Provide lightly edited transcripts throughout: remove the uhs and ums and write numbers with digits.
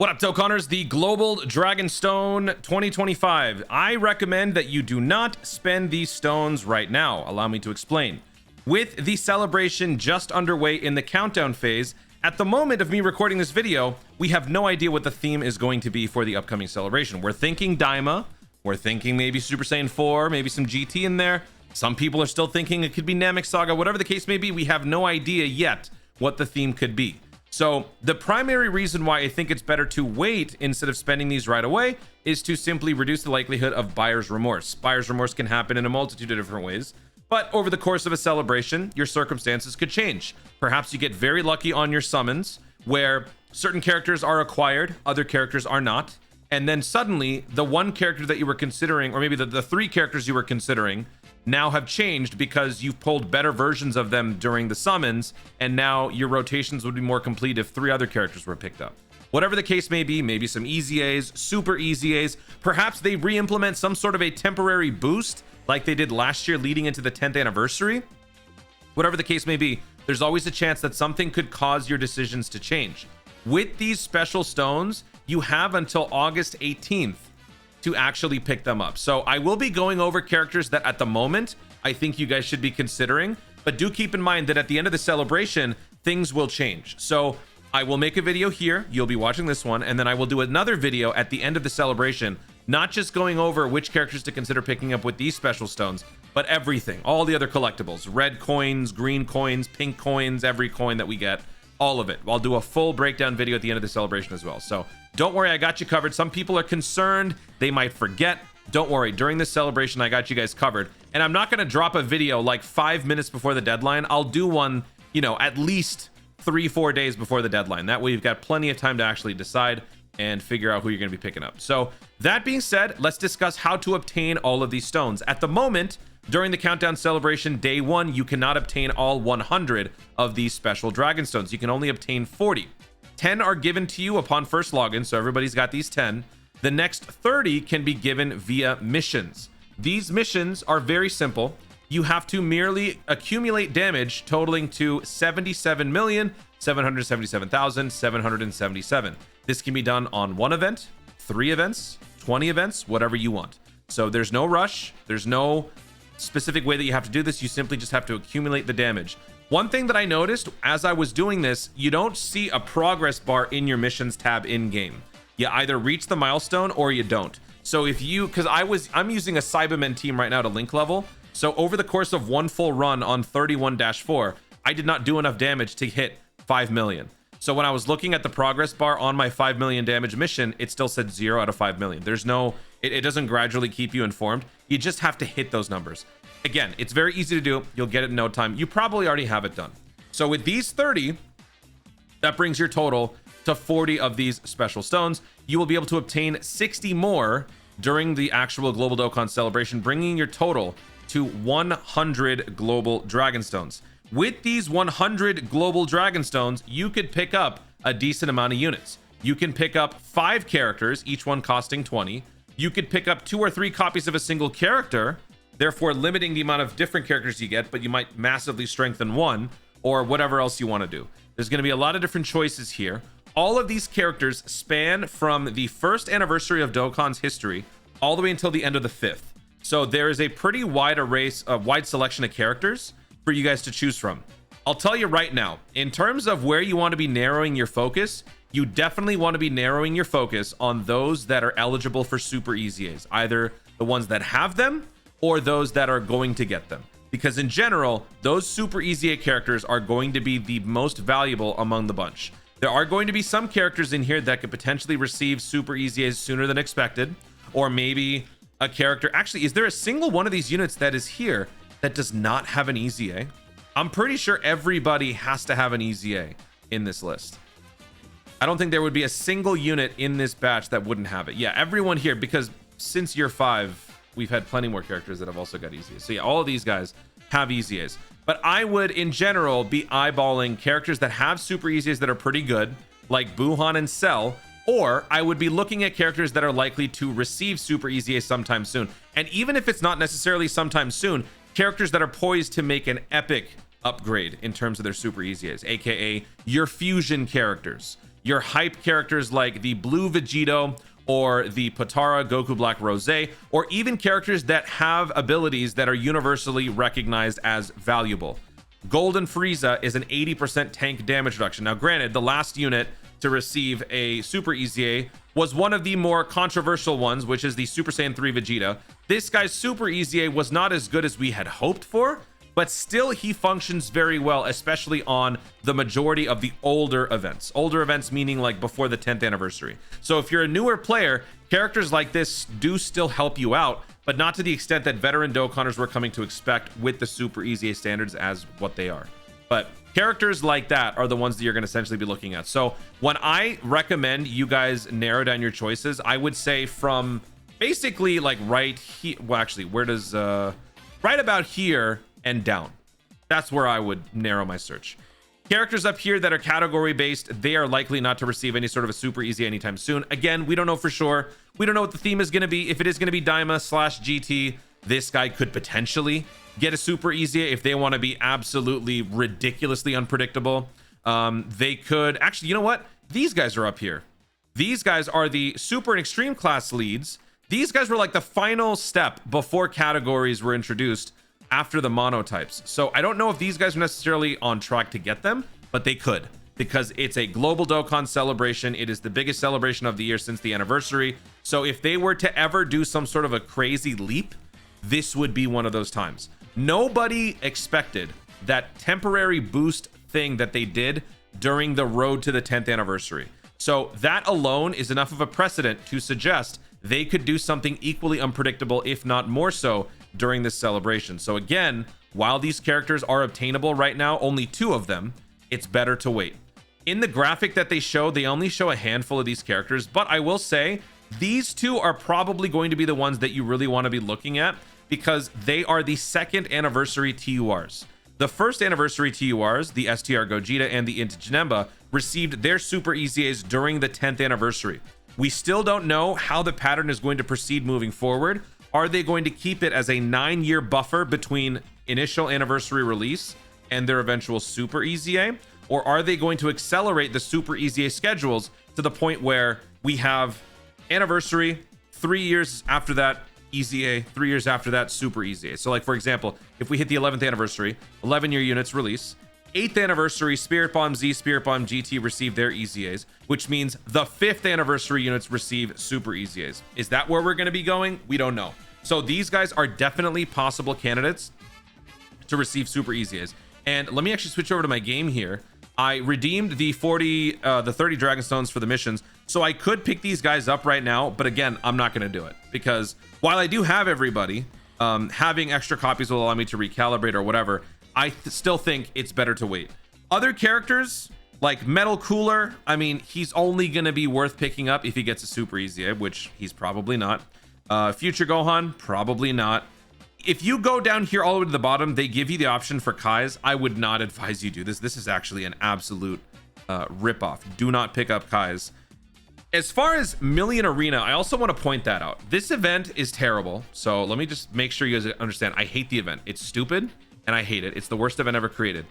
What up, Dokkanners? The Global Dragon Stone 2025. I recommend that you do not spend these stones right now. Allow me to explain. With the celebration just underway in the countdown phase, at the moment of me recording this video, we have no idea what the theme is going to be for the upcoming celebration. We're thinking Daima. We're thinking maybe Super Saiyan 4, maybe some GT in there. Some people are still thinking it could be Namek Saga. Whatever the case may be, we have no idea yet what the theme could be. So the primary reason why I think it's better to wait instead of spending these right away is to simply reduce the likelihood of buyer's remorse. Buyer's remorse can happen in a multitude of different ways, but over the course of a celebration, your circumstances could change. Perhaps you get very lucky on your summons where certain characters are acquired, other characters are not. And then suddenly the one character that you were considering, or maybe the three characters you were considering, now have changed because you've pulled better versions of them during the summons, and now your rotations would be more complete if three other characters were picked up. Whatever the case may be, maybe some easy A's, super easy A's, perhaps they re-implement some sort of a temporary boost like they did last year leading into the 10th anniversary. Whatever the case may be, there's always a chance that something could cause your decisions to change. With these special stones, you have until August 18th to actually pick them up. So I will be going over characters that at the moment I think you guys should be considering, but do keep in mind that at the end of the celebration things will change. So I will make a video here, you'll be watching this one, and then I will do another video at the end of the celebration, not just going over which characters to consider picking up with these special stones, but everything, all the other collectibles, red coins, green coins, pink coins, every coin that we get, all of it. I'll do a full breakdown video at the end of the celebration as well. So don't worry, I got you covered. Some people are concerned they might forget. Don't worry, during this celebration, I got you guys covered. And I'm not going to drop a video like 5 minutes before the deadline. I'll do one, you know, at least 3-4 days before the deadline. That way you've got plenty of time to actually decide and figure out who you're going to be picking up. So that being said, let's discuss how to obtain all of these stones. At the moment, during the countdown celebration day 1, you cannot obtain all 100 of these special dragon stones. You can only obtain 40. 10 are given to you upon first login, so everybody's got these 10. The next 30 can be given via missions. These missions are very simple. You have to merely accumulate damage totaling to 77,777,777. This can be done on 1 event, 3 events, 20 events, whatever you want. So there's no rush. There's no specific way that you have to do this. You simply just have to accumulate the damage. One thing that I noticed as I was doing this, you don't see a progress bar in your missions tab in game. You either reach the milestone or you don't. So if you, because I'm using a Cybermen team right now to link level. So over the course of one full run on 31-4, I did not do enough damage to hit 5 million. So when I was looking at the progress bar on my 5 million damage mission, it still said 0 out of 5 million. There's no, it doesn't gradually keep you informed. You just have to hit those numbers. Again, it's very easy to do. You'll get it in no time. You probably already have it done. So with these 30, that brings your total to 40 of these special stones. You will be able to obtain 60 more during the actual Global Dokkan celebration, bringing your total to 100 global dragon stones. With these 100 global dragon stones, you could pick up a decent amount of units. You can pick up 5 characters, each one costing 20. You could pick up 2 or 3 copies of a single character, therefore limiting the amount of different characters you get, but you might massively strengthen one, or whatever else you want to do. There's going to be a lot of different choices here. All of these characters span from the first anniversary of Dokkan's history all the way until the end of the 5th. So there is a pretty wide wide selection of characters for you guys to choose from. I'll tell you right now, in terms of where you want to be narrowing your focus, you definitely want to be narrowing your focus on those that are eligible for super easy A's, either the ones that have them or those that are going to get them. Because in general, those super easy A characters are going to be the most valuable among the bunch. There are going to be some characters in here that could potentially receive super easy A's sooner than expected, or maybe a character. Actually, is there a single one of these units that is here that does not have an easy A? I'm pretty sure everybody has to have an easy A in this list. I don't think there would be a single unit in this batch that wouldn't have it. Yeah, everyone here, because since year 5, we've had plenty more characters that have also got easy A's. So yeah, all of these guys have easy A's. But I would, in general, be eyeballing characters that have super easy A's that are pretty good, like Buhan and Cell, or I would be looking at characters that are likely to receive super easy A's sometime soon. And even if it's not necessarily sometime soon, characters that are poised to make an epic upgrade in terms of their super easy A's, aka your fusion characters. your hype characters like the Blue Vegito or the Potara Goku Black Rose, or even characters that have abilities that are universally recognized as valuable. Golden Frieza is an 80% tank damage reduction. Now, granted, the last unit to receive a Super EZA was one of the more controversial ones, which is the Super Saiyan 3 Vegeta. This guy's Super EZA was not as good as we had hoped for, but still he functions very well, especially on the majority of the older events. Older events meaning like before the 10th anniversary. So if you're a newer player, characters like this do still help you out, but not to the extent that veteran Dokkanners were coming to expect with the Super EZA standards as what they are. But characters like that are the ones that you're going to essentially be looking at. So when I recommend you guys narrow down your choices, I would say from basically like right here. Well, actually, where does right about here and down. That's where I would narrow my search. Characters up here that are category based, they are likely not to receive any sort of a Super EZA anytime soon. Again, we don't know for sure. We don't know what the theme is going to be. If it is going to be Daima / GT, this guy could potentially get a Super EZA if they want to be absolutely ridiculously unpredictable. They could actually, you know what? These guys are up here. These guys are the Super and Extreme class leads. These guys were like the final step before categories were introduced after the monotypes. So I don't know if these guys are necessarily on track to get them, but they could, because it's a global Dokkan celebration. It is the biggest celebration of the year since the anniversary. So if they were to ever do some sort of a crazy leap, this would be one of those times. Nobody expected that temporary boost thing that they did during the road to the 10th anniversary. So that alone is enough of a precedent to suggest they could do something equally unpredictable, if not more so, during this celebration. So again, while these characters are obtainable right now, only 2 of them, it's better to wait. In the graphic that they show, they only show a handful of these characters, but I will say these 2 are probably going to be the ones that you really want to be looking at, because they are the 2nd anniversary TURs. The 1st anniversary TURs, the STR Gogeta and the Int Janemba, received their Super EZAs during the 10th anniversary. We still don't know how the pattern is going to proceed moving forward. Are they going to keep it as a 9-year buffer between initial anniversary release and their eventual Super EZA? Or are they going to accelerate the Super EZA schedules to the point where we have anniversary, 3 years after that, EZA, 3 years after that, Super EZA? So like, for example, if we hit the 11th anniversary, 11-year units release, 8th anniversary, Spirit Bomb Z, Spirit Bomb GT receive their EZAs, which means the 5th anniversary units receive Super EZAs. Is that where we're going to be going? We don't know. So these guys are definitely possible candidates to receive Super EZAs. And let me actually switch over to my game here. I redeemed the 30 Dragon Stones for the missions, so I could pick these guys up right now, but again, I'm not going to do it, because while I do have everybody, having extra copies will allow me to recalibrate or whatever. I still think it's better to wait. Other characters like Metal Cooler, I mean, he's only going to be worth picking up if he gets a Super EZA, which he's probably not. Future Gohan, probably not. If you go down here all the way to the bottom, they give you the option for Kais. I would not advise you do this. This is actually an absolute ripoff. Do not pick up Kais. As far as Million Arena, I also want to point that out. This event is terrible. So let me just make sure you guys understand. I hate the event. It's stupid and I hate it. It's the worst event ever created.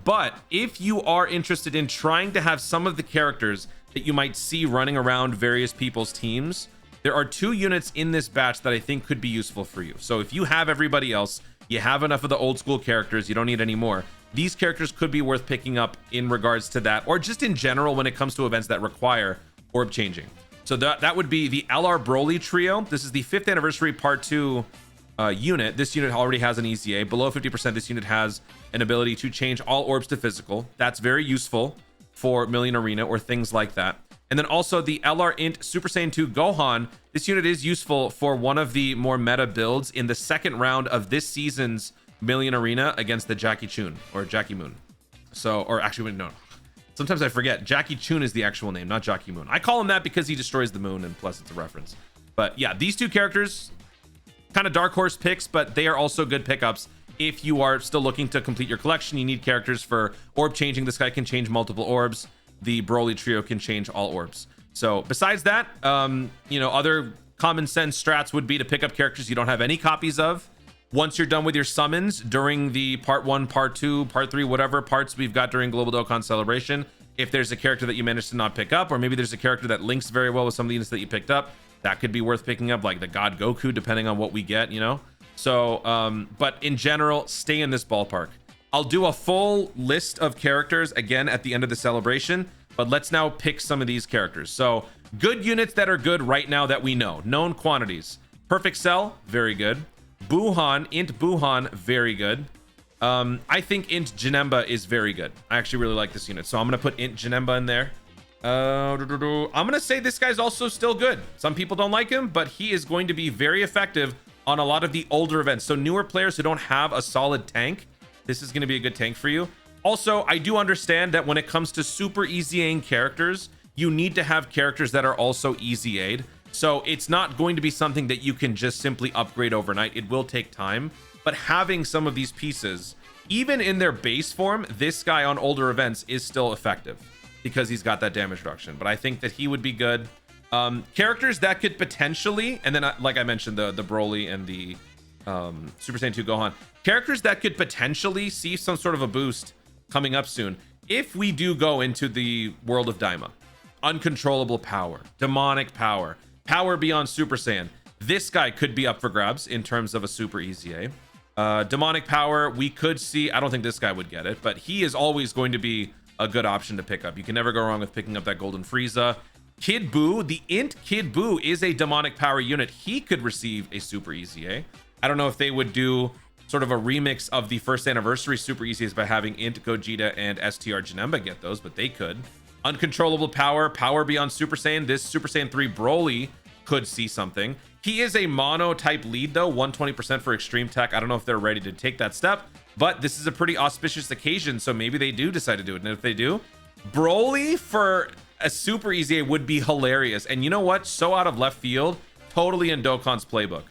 But if you are interested in trying to have some of the characters that you might see running around various people's teams, there are 2 units in this batch that I think could be useful for you. So if you have everybody else, you have enough of the old school characters, you don't need any more, these characters could be worth picking up in regards to that, or just in general when it comes to events that require orb changing. So that would be the LR Broly trio. This is the 5th anniversary part 2 unit. This unit already has an EZA. Below 50%, this unit has an ability to change all orbs to physical. That's very useful for Million Arena or things like that. And then also the LR Int Super Saiyan 2 Gohan. This unit is useful for one of the more meta builds in the 2nd round of this season's Million Arena against the Jackie Chun or Jackie Moon. So, or actually, no. Sometimes I forget. Jackie Chun is the actual name, not Jackie Moon. I call him that because he destroys the moon, and plus it's a reference. But yeah, these 2 characters, kind of dark horse picks, but they are also good pickups. If you are still looking to complete your collection, you need characters for orb changing. This guy can change multiple orbs. The Broly trio can change all orbs. So besides that, you know, other common sense strats would be to pick up characters you don't have any copies of. Once you're done with your summons during the part 1, part 2, part 3, whatever parts we've got during Global Dokkan Celebration, If there's a character that you managed to not pick up, or maybe there's a character that links very well with some of the units that you picked up, that could be worth picking up, like the God Goku, depending on what we get, you know? So, but in general, stay in this ballpark. I'll do a full list of characters again at the end of the celebration, but let's now pick some of these characters. So, good units that are good right now that we know. Known quantities. Perfect Cell, very good. Buhan, Int Buhan, very good. I think Int Janemba is very good. I actually really like this unit, so I'm gonna put Int Janemba in there. I'm gonna say this guy's also still good. Some people don't like him, but he is going to be very effective on a lot of the older events. So newer players who don't have a solid tank, this is gonna be a good tank for you. Also, I do understand that when it comes to super easy aim characters, you need to have characters that are also easy aid. So it's not going to be something that you can just simply upgrade overnight. It will take time, but having some of these pieces, even in their base form, this guy on older events is still effective because he's got that damage reduction. But I think that he would be good. Characters that could potentially, and then like I mentioned, the Broly and the Super Saiyan 2 Gohan, characters that could potentially see some sort of a boost coming up soon. If we do go into the world of Daima, uncontrollable power, demonic power, power beyond Super Saiyan, this guy could be up for grabs in terms of a super easy A. Demonic power, we could see, I don't think this guy would get it, but he is always going to be a good option to pick up. You can never go wrong with picking up that Golden Frieza. Kid Buu, the Int Kid Buu is a demonic power unit. He could receive a super easy A. I don't know if they would do sort of a remix of the first anniversary super easies by having Int Gogeta and STR Janemba get those, but they could. Uncontrollable power, power beyond Super Saiyan. This Super Saiyan 3 Broly could see something. He is a mono type lead though, 120% for extreme tech. I don't know if they're ready to take that step, but this is a pretty auspicious occasion, so maybe they do decide to do it. And if they do, Broly for a super easy A would be hilarious. And you know what? So out of left field, totally in Dokkan's playbook.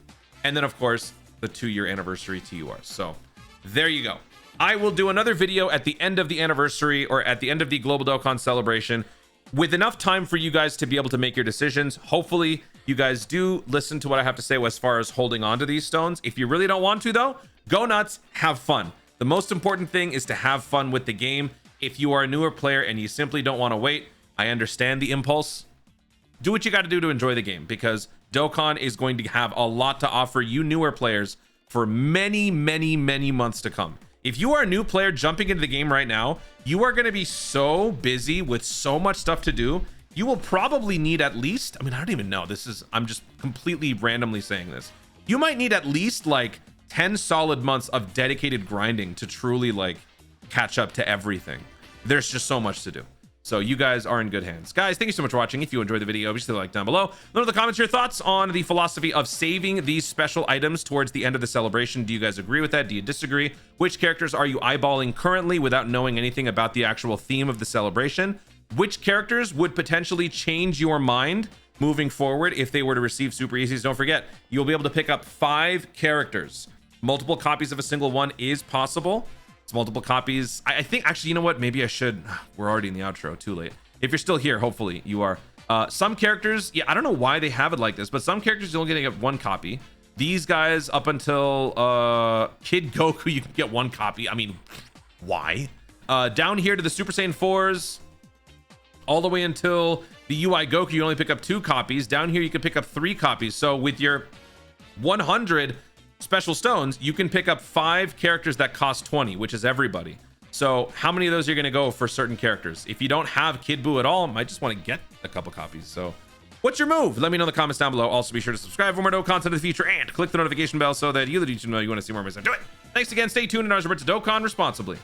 And then of course, the 2-year anniversary TUR. So there you go. I will do another video at the end of the anniversary or at the end of the Global Dokkan celebration with enough time for you guys to be able to make your decisions. Hopefully you guys do listen to what I have to say as far as holding on to these stones. If you really don't want to though, go nuts, have fun. The most important thing is to have fun with the game. If you are a newer player and you simply don't want to wait, I understand the impulse. Do what you got to do to enjoy the game, because Dokkan is going to have a lot to offer you newer players for many, many, many months to come. If you are a new player jumping into the game right now, you are going to be so busy with so much stuff to do. You will probably need at least, I mean, I don't even know. I'm just completely randomly saying this. You might need at least like 10 solid months of dedicated grinding to truly like catch up to everything. There's just so much to do. So you guys are in good hands. Guys, thank you so much for watching. If you enjoyed the video, be sure to like down below. Let in the comments your thoughts on the philosophy of saving these special items towards the end of the celebration. Do you guys agree with that? Do you disagree? Which characters are you eyeballing currently without knowing anything about the actual theme of the celebration? Which characters would potentially change your mind moving forward if they were to receive super easies? Don't forget, you'll be able to pick up 5 characters. Multiple copies of a single one is possible. It's multiple copies. I think actually, you know what? Maybe I should. We're already in the outro. Too late. If you're still here, hopefully you are. Some characters, yeah, I don't know why they have it like this, but some characters you're only gonna get 1 copy. These guys up until Kid Goku, you can get 1 copy. I mean, why? Down here to the Super Saiyan 4s, all the way until the UI Goku, you only pick up 2 copies. Down here, you can pick up 3 copies. So with your 100 special stones, you can pick up 5 characters that cost 20, which is everybody. So how many of those are going to go for certain characters? If you don't have Kid Buu at all, might just want to get a couple copies. So what's your move? Let me know in the comments down below. Also be sure to subscribe for more Dokkan content in the future and click the notification bell so that you, the YouTube, know you want to see more of my stuff. Do it. Thanks again. Stay tuned, and I was to Dokkan responsibly.